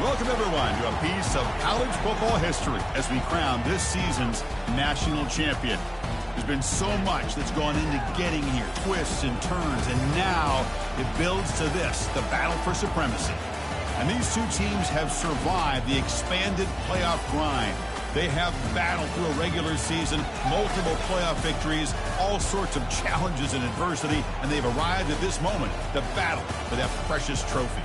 Welcome, everyone, to a piece of college football history as we crown this season's national champion. There's been so much that's gone into getting here, twists and turns, and now it builds to this, the battle for supremacy. And these two teams have survived the expanded playoff grind. They have battled through a regular season, multiple playoff victories, all sorts of challenges and adversity, and they've arrived at this moment, the battle for that precious trophy.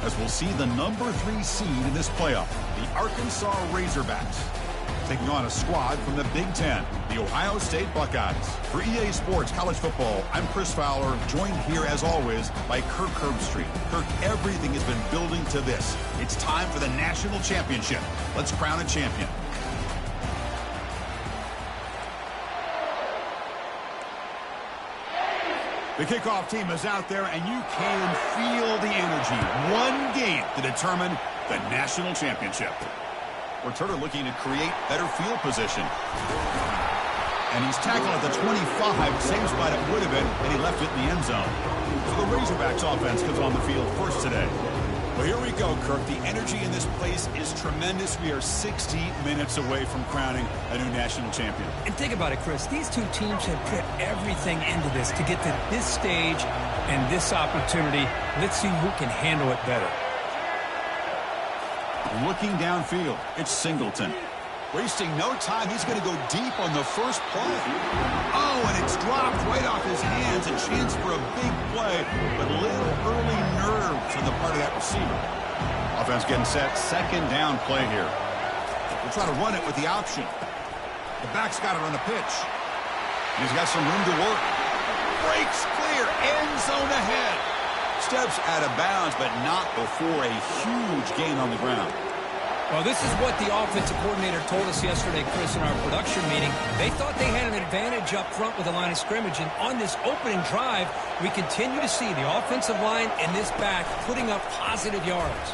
As we'll see the number 3 seed in this playoff, the Arkansas Razorbacks, taking on a squad from the Big Ten, the Ohio State Buckeyes. For EA Sports College Football, I'm Chris Fowler, joined here as always by Kirk Herbstreit. Kirk, everything has been building to this. It's time for the national championship. Let's crown a champion. The kickoff team is out there, and you can feel the energy. One game to determine the national championship. Returner looking to create better field position. And he's tackled at the 25, same spot it would have been, and he left it in the end zone. So the Razorbacks offense comes on the field first today. Well, here we go, Kirk. The energy in this place is tremendous. We are 60 minutes away from crowning a new national champion. And think about it, Chris. These two teams have put everything into this to get to this stage and this opportunity. Let's see who can handle it better. Looking downfield, it's Singleton. Wasting no time, he's going to go deep on the first play. Oh, and it's dropped right off his hands. A chance for a big play, but little early nerves on the part of that receiver. Offense getting set, second down play here. We'll try to run it with the option. The back's got it on the pitch. He's got some room to work. Breaks clear, end zone ahead. Steps out of bounds, but not before a huge gain on the ground. Well, this is what the offensive coordinator told us yesterday, Chris, in our production meeting. They thought they had an advantage up front with the line of scrimmage, and on this opening drive, we continue to see the offensive line and this back putting up positive yards.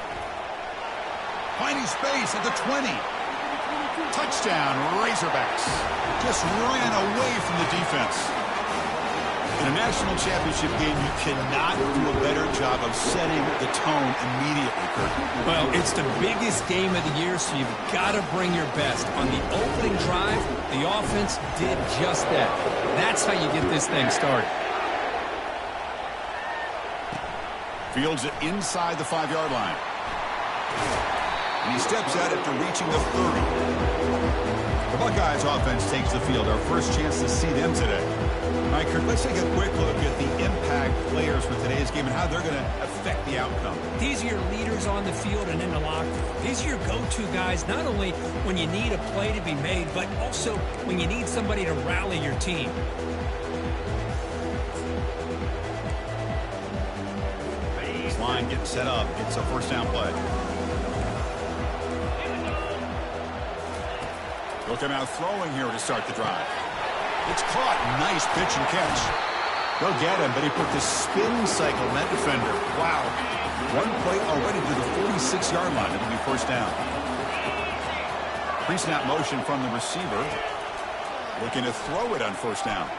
Finding space at the 20. Touchdown, Razorbacks. Just ran away from the defense. In a national championship game, you cannot do a better job of setting the tone immediately, Kirk. Well, it's the biggest game of the year, so you've got to bring your best. On the opening drive, the offense did just that. That's how you get this thing started. Fields it inside the 5-yard line. And he steps out after reaching the 30. The Buckeyes offense takes the field. Our first chance to see them today. All right, Kirk, let's take a quick look at the impact players for today's game and how they're going to affect the outcome. These are your leaders on the field and in the locker room. These are your go-to guys, not only when you need a play to be made, but also when you need somebody to rally your team. This line getting set up. It's a first down play. They'll come out throwing here to start the drive. It's caught. Nice pitch and catch. They'll get him, but he put the spin cycle on that defender. Wow. One play already to the 46-yard line. It'll be first down. Pre-snap motion from the receiver. Looking to throw it on first down.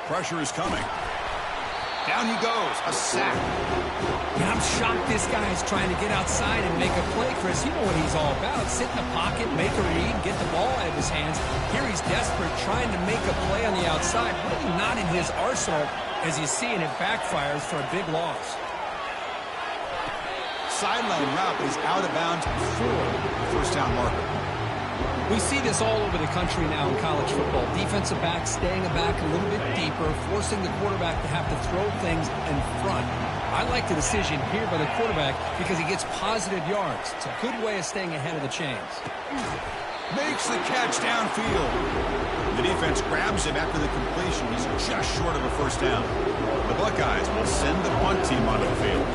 Pressure is coming. Down he goes. A sack. Yeah, I'm shocked this guy is trying to get outside and make a play, Chris. You know what he's all about. Sit in the pocket, make a read, get the ball out of his hands. Here he's desperate, trying to make a play on the outside. Really not in his arsenal, as you see, and it backfires for a big loss. Sideline route is out of bounds before the first down marker. We see this all over the country now in college football. Defensive backs staying back a little bit deeper, forcing the quarterback to have to throw things in front. I like the decision here by the quarterback because he gets positive yards. It's a good way of staying ahead of the chains. Makes the catch downfield. The defense grabs him after the completion. He's just short of a first down. The Buckeyes will send the punt team onto the field.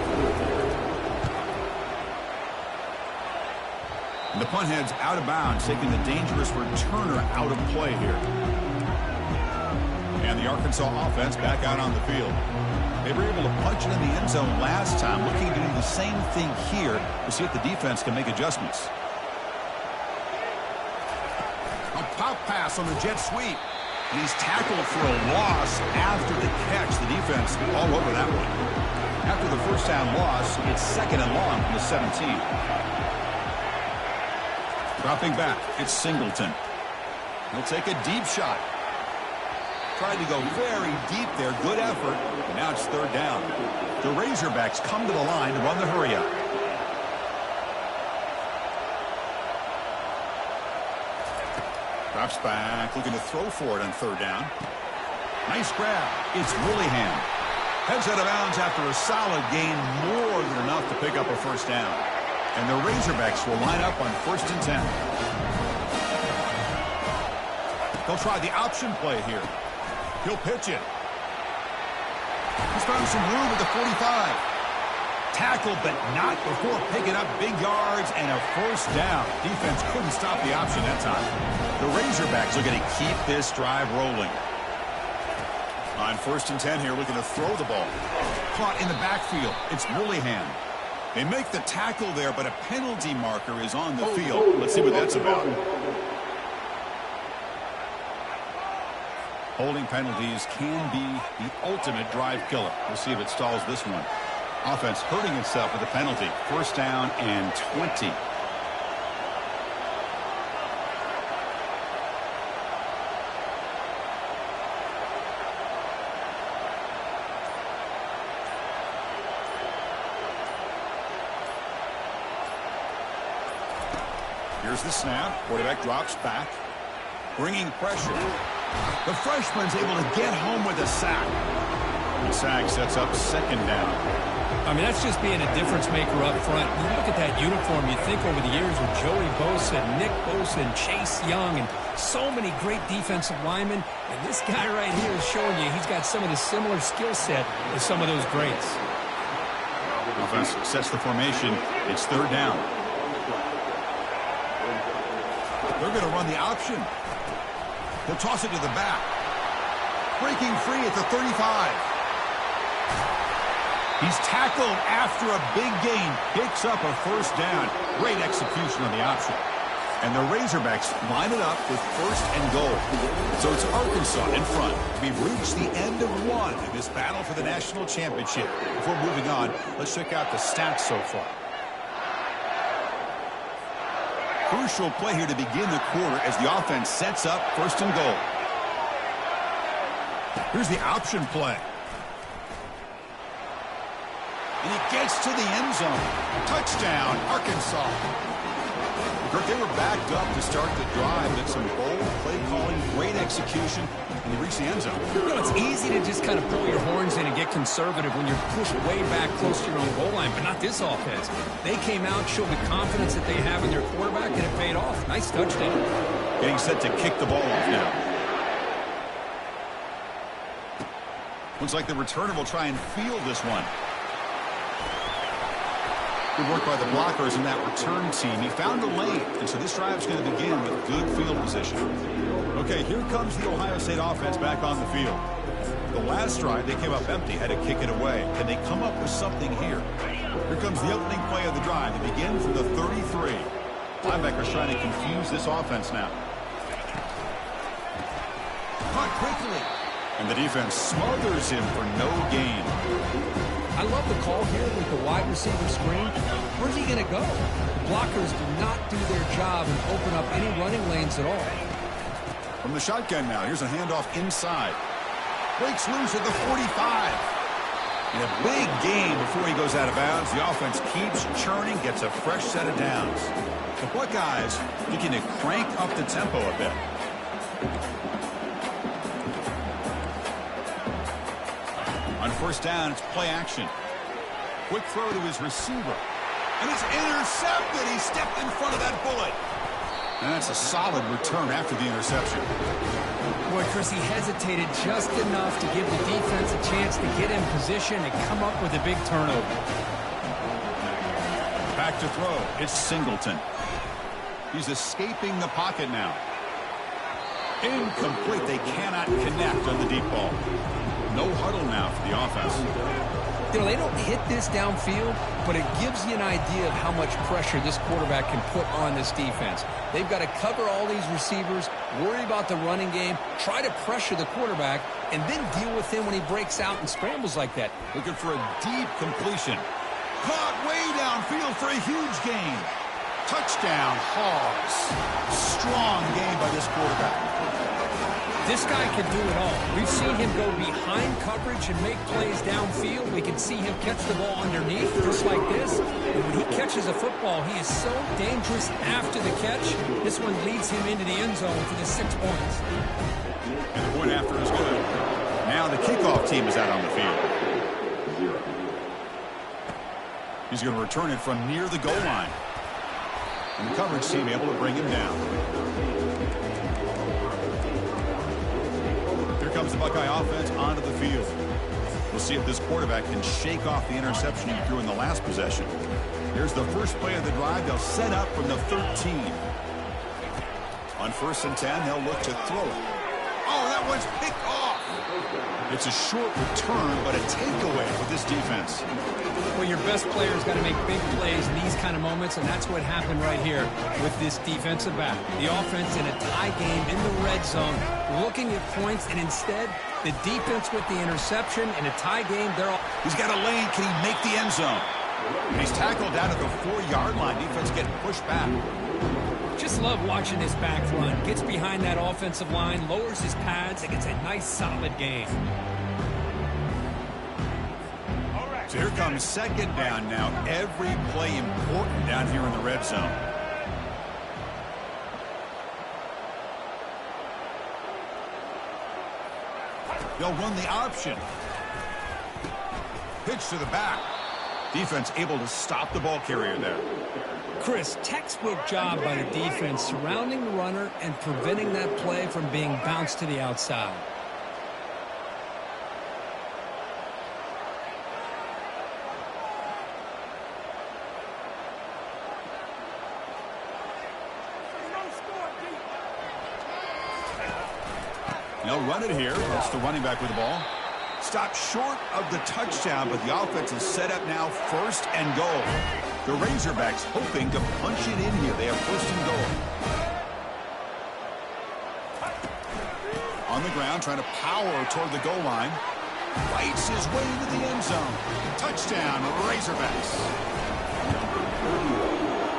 And the punt heads out of bounds, taking the dangerous returner out of play here. And the Arkansas offense back out on the field. They were able to punch it in the end zone last time, looking to do the same thing here to see if the defense can make adjustments. A pop pass on the jet sweep. And he's tackled for a loss after the catch. The defense all over that one. After the first down loss, it's second and long from the 17. Dropping back, it's Singleton. He'll take a deep shot. Tried to go very deep there. Good effort. And now it's third down. The Razorbacks come to the line to run the hurry-up. Drops back, looking to throw for it on third down. Nice grab. It's Willingham. Heads out of bounds after a solid gain, more than enough to pick up a first down. And the Razorbacks will line up on 1st and 10. They'll try the option play here. He'll pitch it. He's found some room at the 45. Tackled, but not before picking up big yards and a first down. Defense couldn't stop the option that time. The Razorbacks are going to keep this drive rolling. On 1st and 10 here, looking to throw the ball. Caught in the backfield. It's Willingham. They make the tackle there, but a penalty marker is on the field. Let's see what that's about. Holding penalties can be the ultimate drive killer. We'll see if it stalls this one. Offense hurting itself with a penalty. First down and 20. Here's the snap. Quarterback drops back. Bringing pressure. The freshman's able to get home with a sack. The sack sets up second down. I mean, that's just being a difference maker up front. You look at that uniform, you think over the years with Joey Bosa, Nick Bosa, and Chase Young, and so many great defensive linemen. And this guy right here is showing you he's got some of the similar skill set as some of those greats. Offense sets the formation. It's third down. They're going to run the option. He'll toss it to the back. Breaking free at the 35. He's tackled after a big gain. Picks up a first down. Great execution on the option. And the Razorbacks line it up with 1st and goal. So it's Arkansas in front. We've reached the end of one in this battle for the national championship. Before moving on, let's check out the stats so far. Crucial play here to begin the quarter as the offense sets up 1st and goal. Here's the option play. And he gets to the end zone. Touchdown, Arkansas. Kirk, they were backed up to start the drive, but some bold play calling, great execution, and they reached the end zone. You know, it's easy to just kind of pull your horns in and get conservative when you're pushed way back close to your own goal line, but not this offense. They came out, showed the confidence that they have in their quarterback, and it paid off. Nice touchdown. Getting set to kick the ball off now. Looks like the returner will try and field this one. Good work by the blockers in that return team. He found a lane, and so this drive is going to begin with good field position. Okay, here comes the Ohio State offense back on the field. The last drive, they came up empty, had to kick it away. Can they come up with something here? Here comes the opening play of the drive. They begin from the 33. Linebackers trying to confuse this offense now. Caught quickly. And the defense smothers him for no gain. I love the call here with the wide receiver screen. Where's he going to go? The blockers do not do their job and open up any running lanes at all. From the shotgun now, here's a handoff inside. Breaks loose at the 45. And a big gain before he goes out of bounds. The offense keeps churning, gets a fresh set of downs. The Buckeyes looking to crank up the tempo a bit. On first down, it's play action. Quick throw to his receiver. And it's intercepted. He stepped in front of that bullet. And that's a solid return after the interception. Boy, Chris, he hesitated just enough to give the defense a chance to get in position and come up with a big turnover. Back to throw. It's Singleton. He's escaping the pocket now. Incomplete. They cannot connect on the deep ball. No huddle now for the offense. You know, they don't hit this downfield, but it gives you an idea of how much pressure this quarterback can put on this defense. They've got to cover all these receivers, worry about the running game, try to pressure the quarterback, and then deal with him when he breaks out and scrambles like that. Looking for a deep completion. Caught way downfield for a huge gain. Touchdown, Hogs. Strong game by this quarterback. This guy can do it all. We've seen him go behind coverage and make plays downfield. We can see him catch the ball underneath, just like this. And when he catches a football, he is so dangerous after the catch. This one leads him into the end zone for the 6 points. And the point after is good. Now the kickoff team is out on the field. He's going to return it from near the goal line. And the coverage team able to bring him down. Here comes the Buckeye offense onto the field. We'll see if this quarterback can shake off the interception he threw in the last possession. Here's the first play of the drive. They'll set up from the 13. On 1st and 10, they'll look to throw it. Oh, that one's picked off. It's a short return, but a takeaway for this defense. Well, your best player's got to make big plays in these kind of moments, and that's what happened right here with this defensive back. The offense in a tie game in the red zone, looking at points, and instead, the defense with the interception in a tie game, they're all... He's got a lane. Can he make the end zone? And he's tackled down at the 4-yard line. Defense getting pushed back. Just love watching this back run. Gets behind that offensive line, lowers his pads, and gets a nice, solid gain. So here comes 2nd down now. Every play important down here in the red zone. They'll run the option. Pitch to the back. Defense able to stop the ball carrier there. Chris, textbook job by the defense surrounding the runner and preventing that play from being bounced to the outside. They'll run it here. That's the running back with the ball. Stopped short of the touchdown, but the offense is set up now 1st and goal. The Razorbacks hoping to punch it in here. They have 1st and goal. On the ground, trying to power toward the goal line. Fights his way into the end zone. Touchdown, Razorbacks.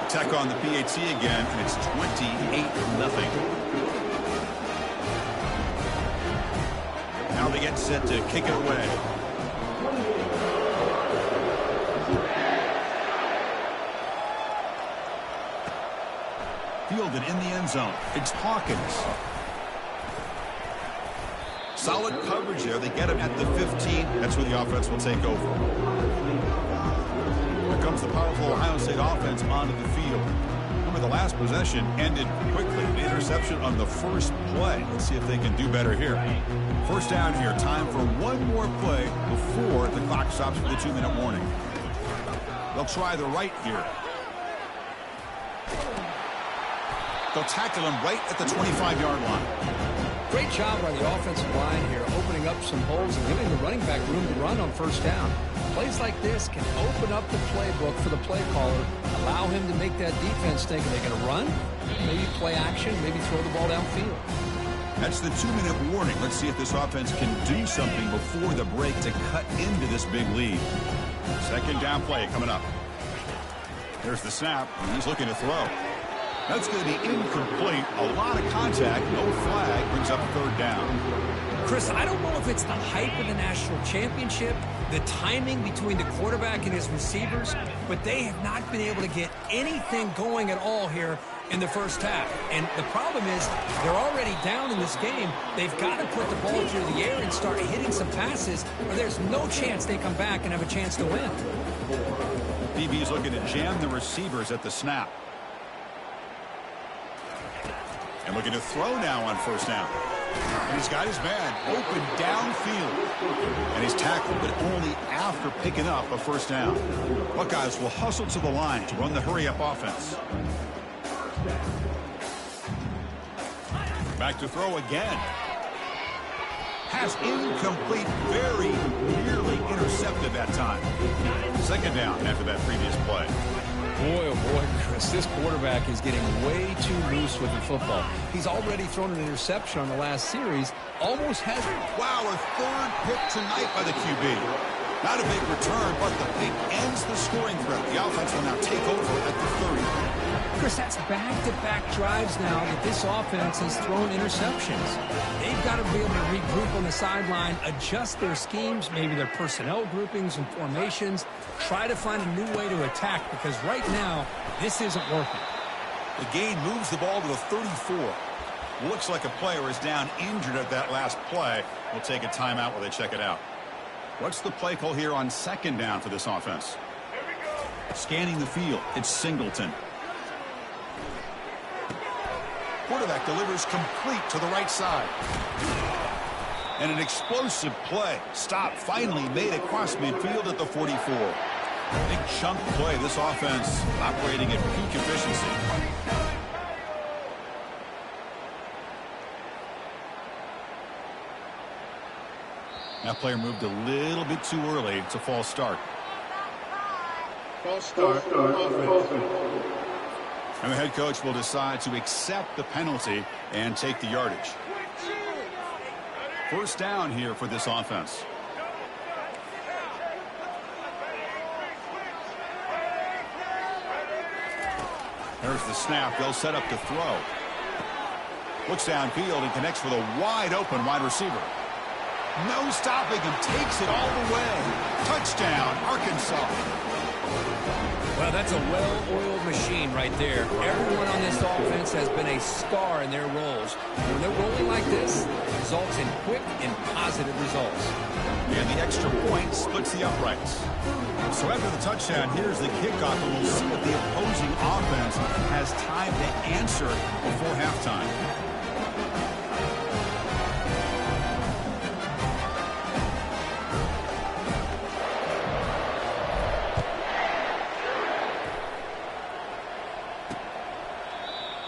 Tech on the PAT again, and it's 28-0. Now they get set to kick it away. Fielded in the end zone. It's Hawkins. Solid coverage there. They get him at the 15. That's where the offense will take over. Here comes the powerful Ohio State offense onto the field. Remember, the last possession ended quickly. The interception on the first play. Let's see if they can do better here. 1st down here. Time for one more play before the clock stops for the 2-minute warning. They'll try the right here. They'll tackle him right at the 25-yard line. Great job by the offensive line here, opening up some holes and giving the running back room to run on 1st down. Plays like this can open up the playbook for the play caller, allow him to make that defense think, are they going to run? Maybe play action, maybe throw the ball downfield. That's the 2-minute warning. Let's see if this offense can do something before the break to cut into this big lead. 2nd down play coming up. There's the snap, and he's looking to throw. That's going to be incomplete. A lot of contact, no flag, brings up 3rd down. Chris, I don't know if it's the hype of the national championship, the timing between the quarterback and his receivers, but they have not been able to get anything going at all here in the 1st half. And the problem is they're already down in this game. They've got to put the ball through the air and start hitting some passes, or there's no chance they come back and have a chance to win. DB's looking to jam the receivers at the snap. And looking to throw now on 1st down. And he's got his man open downfield. And he's tackled, but only after picking up a 1st down. Buckeyes will hustle to the line to run the hurry-up offense. Back to throw again. Pass incomplete, very nearly intercepted that time. 2nd down after that previous play. Boy, oh boy, Chris, this quarterback is getting way too loose with the football. He's already thrown an interception on the last series. Almost has it. Wow, a 3rd pick tonight by the QB. Not a big return, but the pick ends the scoring threat. The offense will now take over at the 30. Chris, that's back-to-back drives now that this offense has thrown interceptions. They've got to be able to regroup on the sideline, adjust their schemes, maybe their personnel groupings and formations, try to find a new way to attack, because right now, this isn't working. The gain moves the ball to the 34. Looks like a player is down injured at that last play. We'll take a timeout while they check it out. What's the play call here on second down for this offense? Scanning the field, it's Singleton. Quarterback delivers complete to the right side. And an explosive play. Stop finally made across midfield at the 44. Big chunk play. This offense operating at peak efficiency. That player moved a little bit too early. It's a false start. False start. And the head coach will decide to accept the penalty and take the yardage. First down here for this offense. There's the snap. They'll set up the throw. Looks downfield and connects with a wide open wide receiver. No stopping him. Takes it all the way. Touchdown, Arkansas. Well, that's a well-oiled machine right there. Everyone on this offense has been a star in their roles. When they're rolling like this, it results in quick and positive results. And the extra point splits the uprights. So after the touchdown, here's the kickoff, and we'll see what the opposing offense has time to answer before halftime.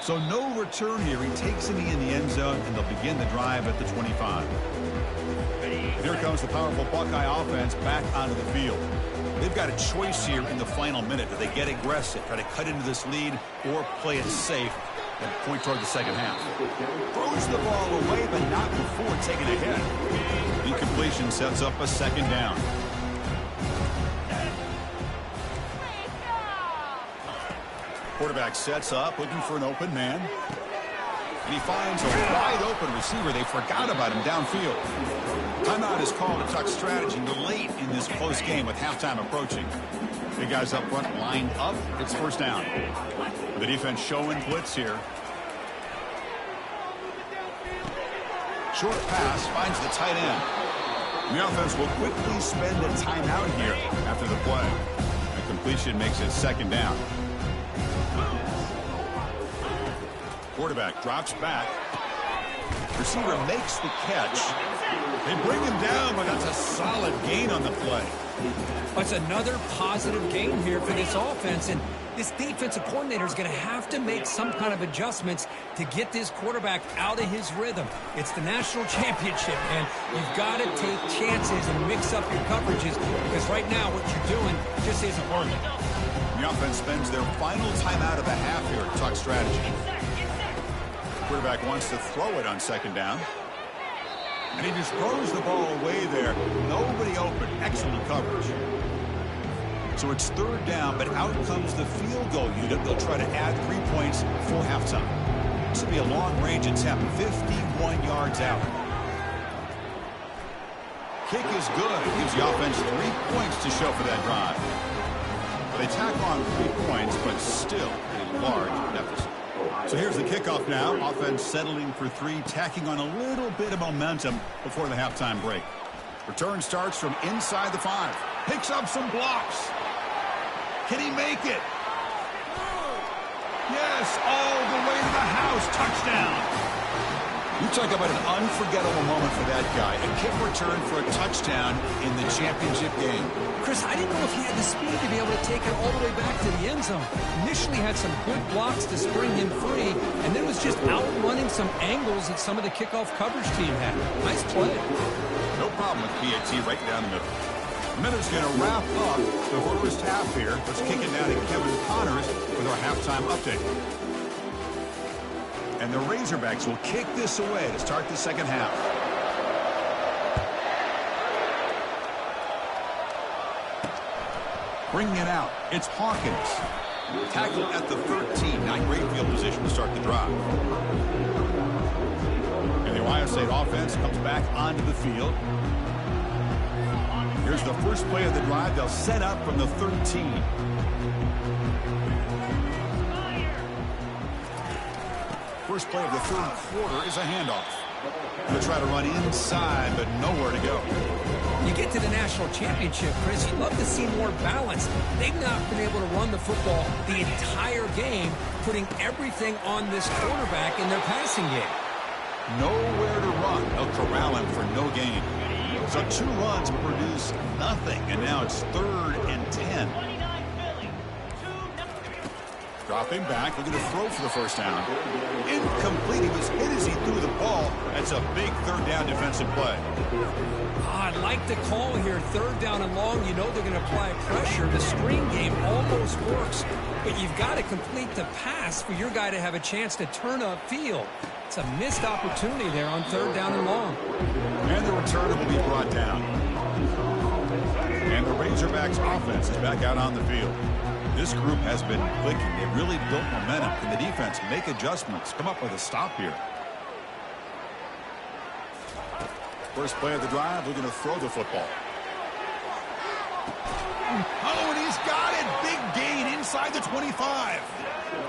So no return here. He takes it in the end zone, and they'll begin the drive at the 25. And here comes the powerful Buckeye offense back onto the field. They've got a choice here in the final minute. Do they get aggressive, try to cut into this lead, or play it safe and point toward the second half? Throws the ball away, but not before taking a hit. Incompletion sets up a second down. Quarterback sets up, looking for an open man. And he finds a wide open receiver. They forgot about him downfield. Timeout is called to talk strategy late in this close game with halftime approaching. The guys up front lined up. It's first down. The defense showing blitz here. Short pass finds the tight end. And the offense will quickly spend a timeout here after the play. A completion makes it second down. Quarterback drops back. Receiver makes the catch. They bring him down, but that's a solid gain on the play. It's another positive gain here for this offense, and this defensive coordinator is going to have to make some kind of adjustments to get this quarterback out of his rhythm. It's the national championship, and you've got to take chances and mix up your coverages, because right now what you're doing just isn't working. The offense spends their final timeout of the half here to talk strategy. Quarterback wants to throw it on second down. And he just throws the ball away there. Nobody open. Excellent coverage. So it's third down, but out comes the field goal unit. They'll try to add 3 points before halftime. This will be a long-range attempt, 51 yards out. Kick is good. It gives the offense 3 points to show for that drive. They tack on 3 points, but still a large deficit. So here's the kickoff now. Offense settling for 3, tacking on a little bit of momentum before the halftime break. Return starts from inside the 5. Picks up some blocks. Can he make it? Yes, all the way to the house. Touchdown. You talk about an unforgettable moment for that guy. A kick return for a touchdown in the championship game. Chris, I didn't know if he had the speed to be able to take it all the way back to the end zone. Initially had some good blocks to spring him free, and then was just outrunning some angles that some of the kickoff coverage team had. Nice play. No problem with PAT right down the middle. The minute's going to wrap up the first half here. Let's kick it down to Kevin Connors with our halftime update. And the Razorbacks will kick this away to start the second half. Bringing it out, it's Hawkins. Tackled at the 13. Not great field position to start the drive. And the Ohio State offense comes back onto the field. Here's the first play of the drive. They'll set up from the 13. First play of the third quarter is a handoff. They'll try to run inside, but nowhere to go. You get to the national championship, Chris, you'd love to see more balance. They've not been able to run the football the entire game, putting everything on this quarterback in their passing game. Nowhere to run. They'll corral him for no gain. So 2 runs produce nothing, and now it's 3rd and 10. Dropping back, looking to throw for the first down. Incomplete. He was hit as he threw the ball. That's a big 3rd down defensive play. I'd like the call here. 3rd down and long. You know they're going to apply pressure. The screen game almost works, but you've got to complete the pass for your guy to have a chance to turn upfield. It's a missed opportunity there on 3rd down and long. And the returner will be brought down. And the Razorbacks offense is back out on the field. This group has been clicking. They really built momentum. Can the defense make adjustments? Come up with a stop here. First play of the drive, we're going to throw the football. Oh, and he's got it. Big gain inside the 25.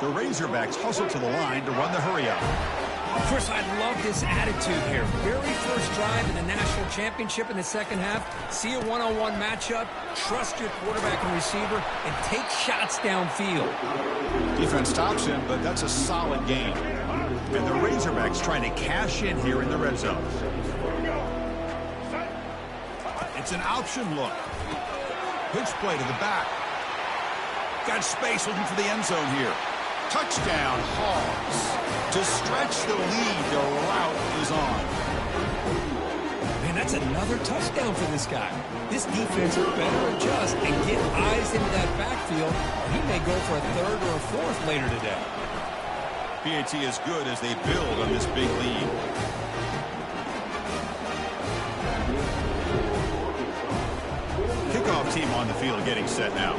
The Razorbacks hustle to the line to run the hurry up. Chris, I love this attitude here. Very first drive in the national championship in the second half. See a one-on-one matchup, trust your quarterback and receiver, and take shots downfield. Defense stops him, but that's a solid game. And the Razorbacks trying to cash in here in the red zone. It's an option look. Pitch play to the back. Got space looking for the end zone here. Touchdown, Hogs. To stretch the lead, the route is on. Man, that's another touchdown for this guy. This defense better adjust and get eyes into that backfield, or he may go for a 3rd or a 4th later today. PAT is good as they build on this big lead. Kickoff team on the field getting set now.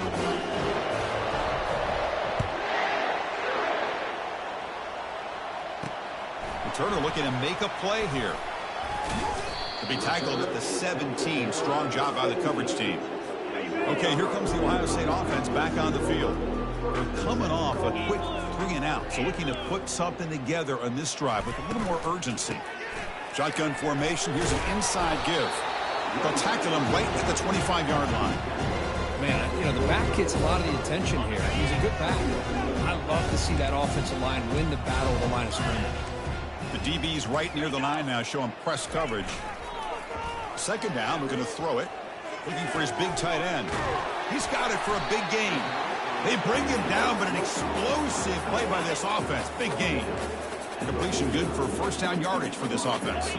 Turner looking to make a play here. To be tackled at the 17. Strong job by the coverage team. Okay, here comes the Ohio State offense back on the field. They're coming off a quick 3 and out. So looking to put something together on this drive with a little more urgency. Shotgun formation. Here's an inside give. They'll tackle him right at the 25-yard line. Man, you know, the back gets a lot of the attention here. He's a good back. I love to see that offensive line win the battle of the line of scrimmage. The DB's right near the line now, showing press coverage. Second down, we're going to throw it. Looking for his big tight end. He's got it for a big gain. They bring him down, but an explosive play by this offense. Big gain. Completion good for first down yardage for this offense.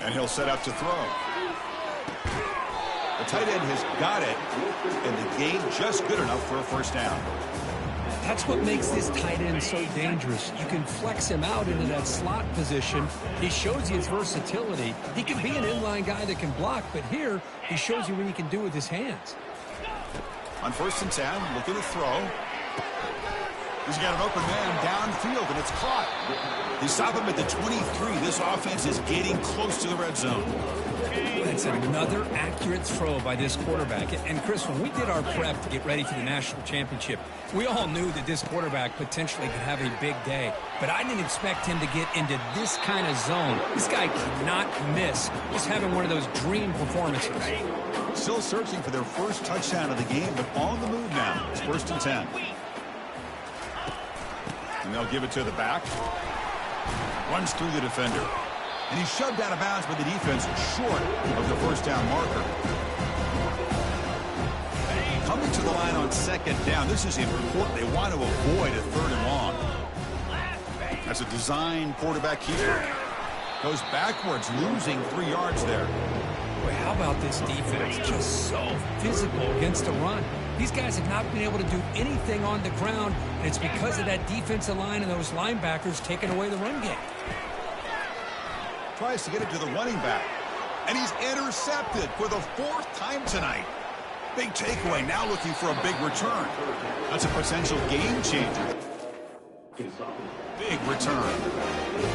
And he'll set up to throw. The tight end has got it, and the gain just good enough for a first down. That's what makes this tight end so dangerous. You can flex him out into that slot position. He shows you his versatility. He can be an inline guy that can block, but here he shows you what he can do with his hands. On 1st and 10, looking to throw. He's got an open man downfield, and it's caught. They stop him at the 23. This offense is getting close to the red zone. That's another accurate throw by this quarterback. And, Chris, when we did our prep to get ready for the national championship, we all knew that this quarterback potentially could have a big day. But I didn't expect him to get into this kind of zone. This guy cannot miss. He's having one of those dream performances. Still searching for their first touchdown of the game, but on the move now. It's 1st and 10. And they'll give it to the back. Runs through the defender. And he's shoved out of bounds by the defense short of the first down marker. Coming to the line on 2nd down. This is important. They want to avoid a 3rd and long. As a design quarterback keeper. Goes backwards, losing 3 yards there. Boy, how about this defense? Just so physical against the run. These guys have not been able to do anything on the ground, and it's because of that defensive line and those linebackers taking away the run game. Tries to get it to the running back. And he's intercepted for the 4th time tonight. Big takeaway, now looking for a big return. That's a potential game changer. Big return.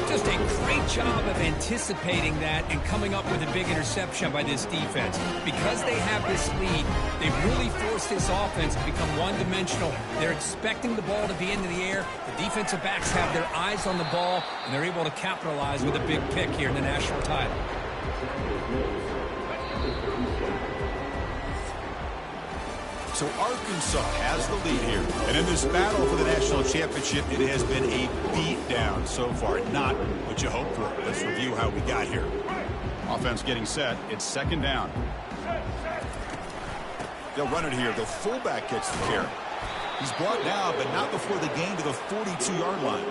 Just a great job of anticipating that and coming up with a big interception by this defense. Because they have this lead, they've really forced this offense to become one-dimensional. They're expecting the ball to be into the air. The defensive backs have their eyes on the ball, and they're able to capitalize with a big pick here in the national title. So Arkansas has the lead here. And in this battle for the national championship, it has been a beatdown so far. Not what you hoped for. Let's review how we got here. Offense getting set. It's second down. They'll run it here. The fullback gets the carry. He's brought down, but not before the gain to the 42-yard line.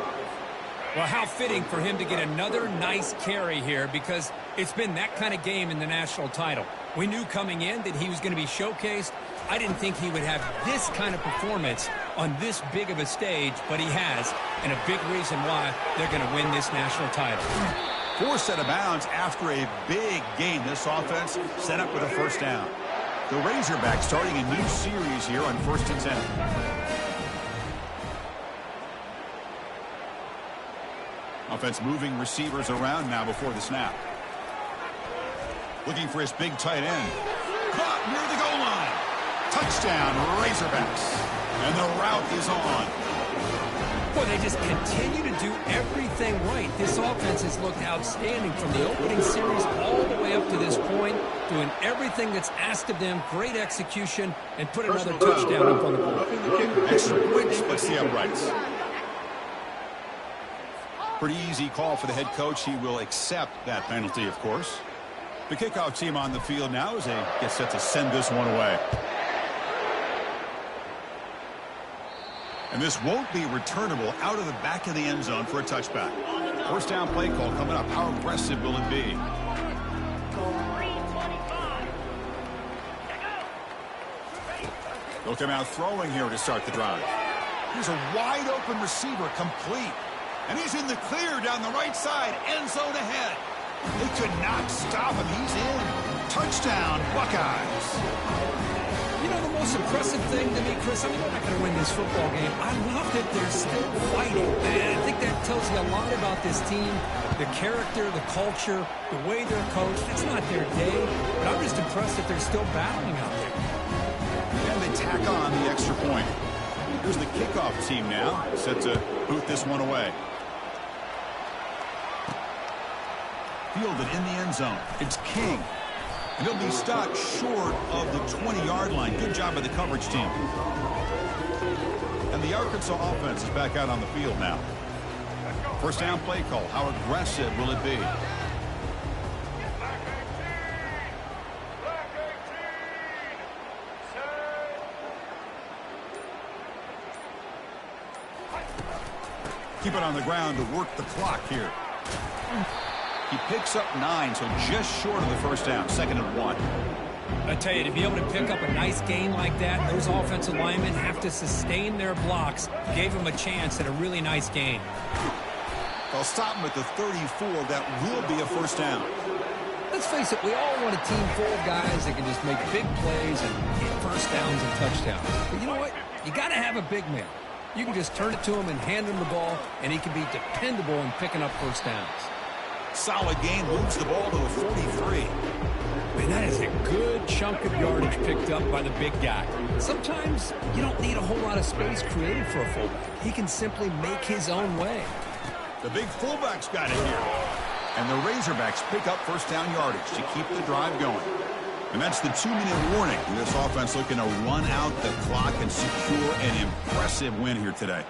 Well, how fitting for him to get another nice carry here, because it's been that kind of game in the national title. We knew coming in that he was going to be showcased. I didn't think he would have this kind of performance on this big of a stage, but he has, and a big reason why they're going to win this national title. Forced out of bounds after a big game. This offense set up with a first down. The Razorbacks starting a new series here on 1st and 10. Offense moving receivers around now before the snap. Looking for his big tight end. Caught near the goal line. Touchdown, Razorbacks. And the route is on. Boy, they just continue to do everything right. This offense has looked outstanding from the opening series all the way up to this point, doing everything that's asked of them, great execution, and put another touchdown up on the board. Extra point splits the uprights. Pretty easy call for the head coach. He will accept that penalty, of course. The kickoff team on the field now as they get set to send this one away. And this won't be returnable out of the back of the end zone for a touchback. First down play call coming up. How aggressive will it be? They'll come out throwing here to start the drive. Here's a wide open receiver, complete. And he's in the clear down the right side, end zone ahead. They could not stop him. He's in. Touchdown, Buckeyes. You know, the most impressive thing to me, Chris, I mean, they're not going to win this football game. I love that they're still fighting. And I think that tells you a lot about this team, the character, the culture, the way they're coached. It's not their day, but I'm just impressed that they're still battling out there. And they tack on the extra point. Here's the kickoff team now, set to boot this one away. Fielded in the end zone. It's King. And he'll be stopped short of the 20-yard line. Good job by the coverage team. And the Arkansas offense is back out on the field now. First down play call. How aggressive will it be? Keep it on the ground to work the clock here. He picks up 9, so just short of the first down. 2nd and 1. I tell you, to be able to pick up a nice gain like that, those offensive linemen have to sustain their blocks. Gave him a chance at a really nice gain. They'll stop him at the 34. That will be a first down. Let's face it, we all want a team full of guys that can just make big plays and get first downs and touchdowns. But you know what? You got to have a big man. You can just turn it to him and hand him the ball, and he can be dependable in picking up first downs. Solid gain, moves the ball to the 43. Man, that is a good chunk of yardage picked up by the big guy. Sometimes you don't need a whole lot of space created for a fullback. He can simply make his own way. The big fullback's got it here. And the Razorbacks pick up first down yardage to keep the drive going. And that's the 2-minute warning. This offense looking to run out the clock and secure an impressive win here today.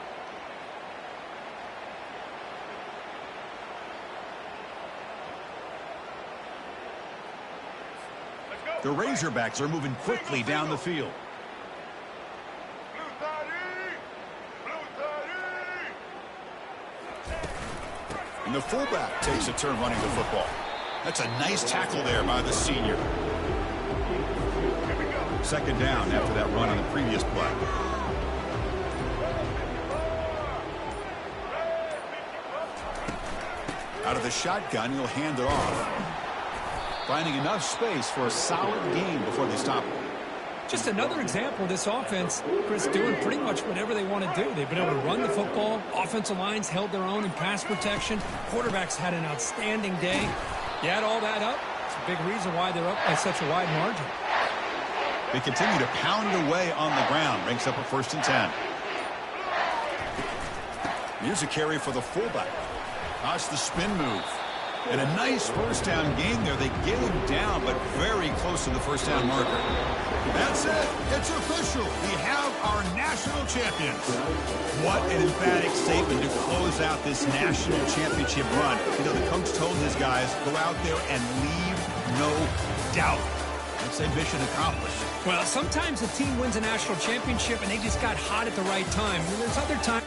The Razorbacks are moving quickly down the field. And the fullback takes a turn running the football. That's a nice tackle there by the senior. 2nd down after that run on the previous play. Out of the shotgun, he'll hand it off. Finding enough space for a solid gain before they stop him. Just another example of this offense, Chris, doing pretty much whatever they want to do. They've been able to run the football. Offensive lines held their own in pass protection. Quarterbacks had an outstanding day. You add all that up, it's a big reason why they're up by such a wide margin. They continue to pound away on the ground. Ranks up a 1st and 10. Here's a carry for the fullback. Watch the spin move. And a nice first down gain there. They get him down, but very close to the first down marker. That's it. It's official. We have our national champions. What an emphatic statement to close out this national championship run. You know, the coach told his guys, go out there and leave no doubt. That's a mission accomplished. Well, sometimes a team wins a national championship and they just got hot at the right time. And there's other times